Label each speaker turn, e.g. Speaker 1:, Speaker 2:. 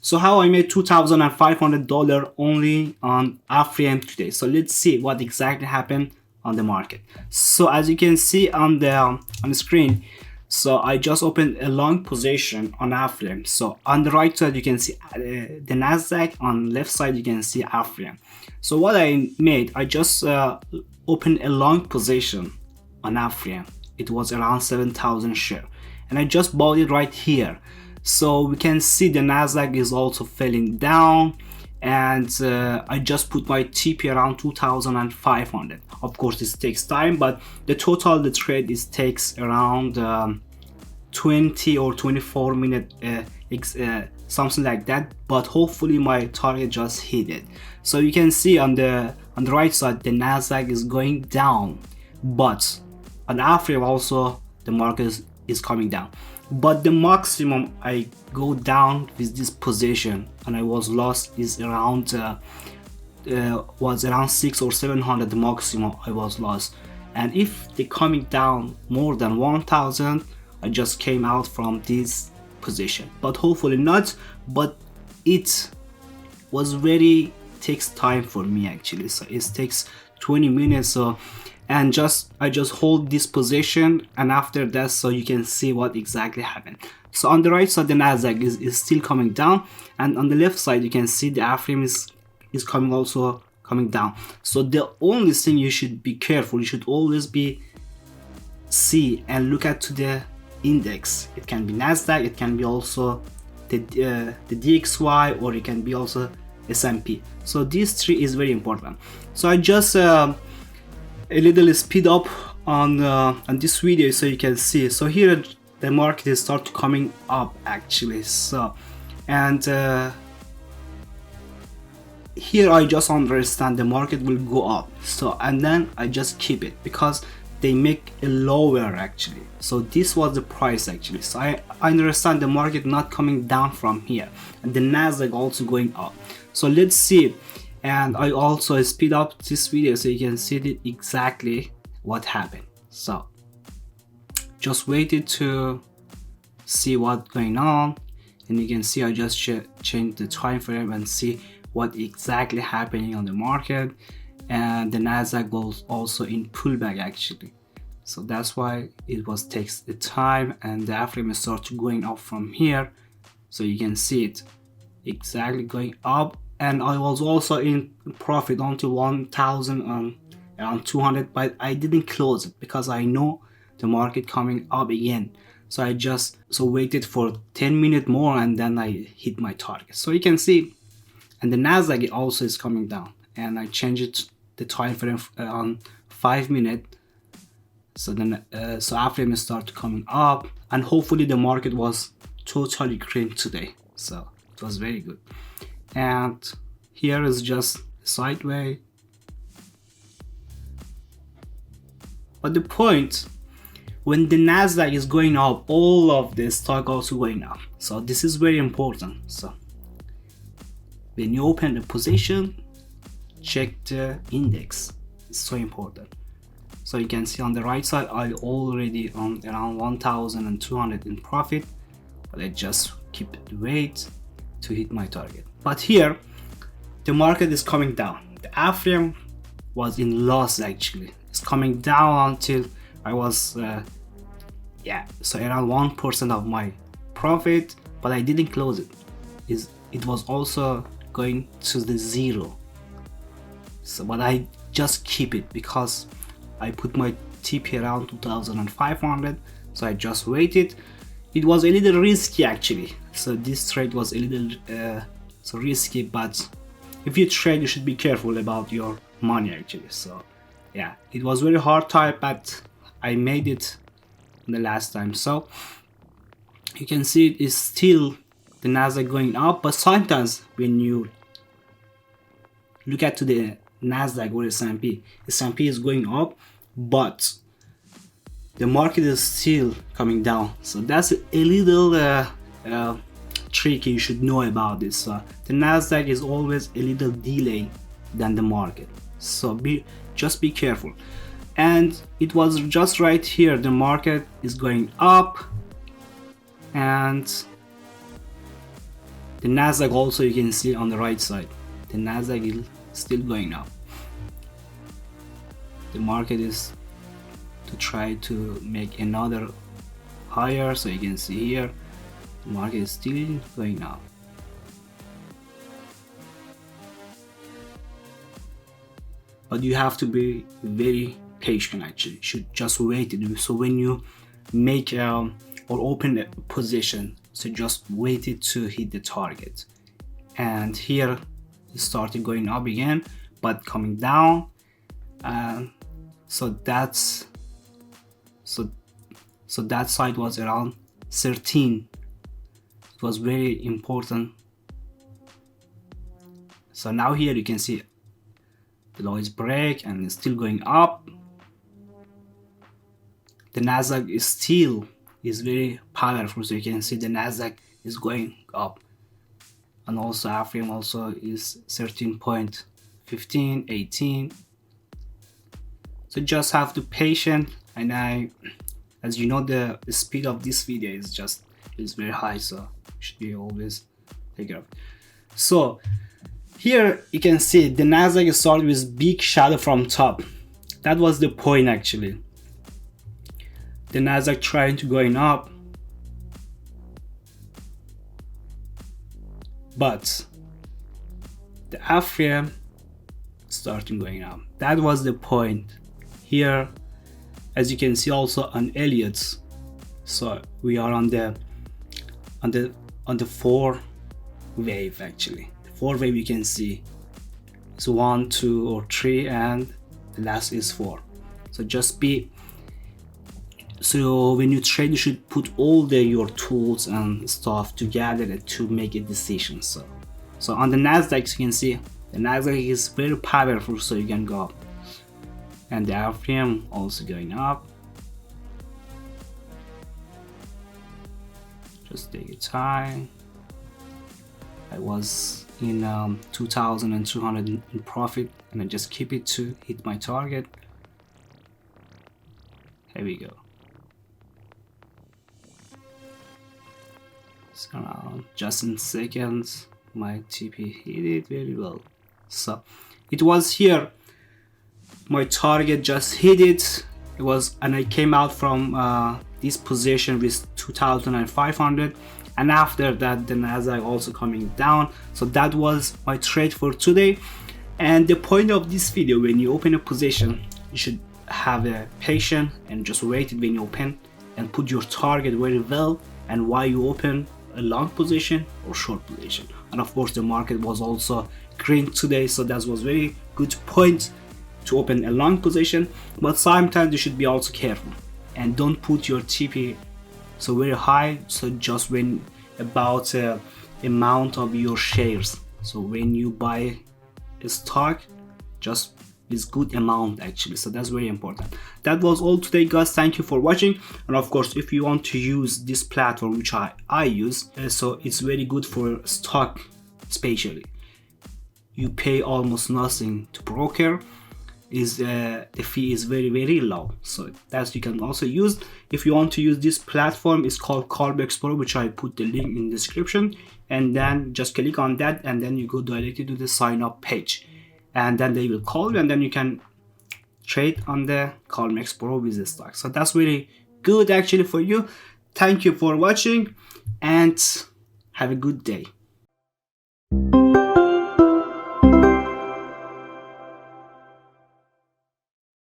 Speaker 1: So how I made $2,500 only on Affirm today. So let's see what exactly happened on the market. So as you can see on the screen, so I just opened a long position on Affirm. So on the right side you can see the Nasdaq, on left side you can see Affirm. So what I made, I just opened a long position on Affirm. It was around 7,000 shares, and I just bought it right here. So we can see the Nasdaq is also falling down, and I just put my TP around 2,500. Of course this takes time, but the trade takes around 20 or 24 minutes, something like that, but hopefully my target just hit it. So you can see on the right side the Nasdaq is going down, but on Affirm also the market is coming down. But the maximum I go down with this position and I was lost is around was around 600 or 700. The maximum I was lost, and if they coming down more than 1,000, I just came out from this position, but hopefully not. But it was very takes time for me actually, so it takes 20 minutes. So and I just hold this position, and after that, so you can see what exactly happened. So on the right side the Nasdaq is still coming down, and on the left side you can see the Affirm is coming down. So the only thing you should be careful, you should always see and look at to the index. It can be Nasdaq, it can be also the DXY, or it can be also S&P. So these three is very important. So I just a little speed up on this video so you can see. So here the market is start coming up actually. So and here I just understand the market will go up. So and then I just keep it because they make a lower actually. So this was the price actually. So I understand the market not coming down from here, and the Nasdaq also going up. So let's see. And I also speed up this video so you can see exactly what happened. So just waited to see what's going on, and you can see I just changed the time frame and see what exactly happening on the market. And the Nasdaq was also in pullback actually, so that's why it takes the time, and the Affirm starts going up from here. So you can see it exactly going up, and I was also in profit until 1,000 and around 200, but I didn't close it because I know the market coming up again. So I just waited for 10 minutes more, and then I hit my target. So you can see, and the Nasdaq also is coming down, and I changed the time frame on 5 minutes. So then so Affirm start coming up, and hopefully the market was totally green today, so it was very good. And here is just sideways, but the point, when the Nasdaq is going up, all of the stock also going up. So this is very important. So when you open a position, check the index. It's so important. So you can see on the right side I already on around 1,200 in profit, but I just keep the wait to hit my target. But here the market is coming down. The Affirm was in loss actually. It's coming down until I was so around 1% of my profit, but I didn't close it. It was also going to the zero. So but I just keep it because I put my TP around 2,500. So I just waited. It was a little risky actually. So this trade was a little so risky, but if you trade you should be careful about your money actually. So yeah, it was very hard time, but I made it the last time. So you can see it is still the Nasdaq going up, but sometimes when you look at to the Nasdaq or S&P is going up, but the market is still coming down. So that's a little tricky. You should know about this. The Nasdaq is always a little delay than the market, so just be careful. and it was just right here. The market is going up, and the Nasdaq also, you can see on the right side, the Nasdaq is still going up. The market is to try to make another higher, so you can see here the market is still going up. But you have to be very patient actually. You should just wait. So when you make or open a position, so just wait it to hit the target. And here it started going up again, but coming down. So that side was around 13. It was very important. So now here you can see the low is break and it's still going up. The Nasdaq is very powerful, so you can see the Nasdaq is going up, and also Affirm also is 13.15, 18. So just have to patient, and as you know, the speed of this video is very high, so should be always take care of it. So here you can see the Nasdaq started with big shadow from top. That was the point actually. The Nasdaq trying to going up, but the Affirm starting going up. That was the point. Here, as you can see, also on Elliott's. So we are on the 4 wave actually. The 4 wave you can see is 1, 2, or 3, and the last is 4. So just be. So when you trade, you should put all your tools and stuff together to make a decision. So on the Nasdaq, you can see the Nasdaq is very powerful, so you can go up, and the Affirm also going up. Just take your time. I was in 2,200 in profit, and I just keep it to hit my target. Here we go. So just in seconds my TP hit it very well. So it was here, my target just hit it. It was, and I came out from this position with 2,500, and after that the Nasdaq also coming down. So that was my trade for today. And the point of this video, when you open a position, you should have a patience and just wait it when you open, and put your target very well, and why you open a long position or short position. And of course the market was also green today, so that was very good point to open a long position. But sometimes you should be also careful and don't put your TP so very high. So just when about amount of your shares, so when you buy a stock, just with good amount actually. So that's very important. That was all today, guys. Thank you for watching. And of course, if you want to use this platform, which I use, so it's very good for stock especially. You pay almost nothing to broker. The fee is very low, so that you can also use. If you want to use this platform, it's called Colmex Pro, which I put the link in the description, and then just click on that, and then you go directly to the sign up page, and then they will call you, and then you can trade on the Colmex Pro with the stock. So that's really good actually for you. Thank you for watching, and have a good day.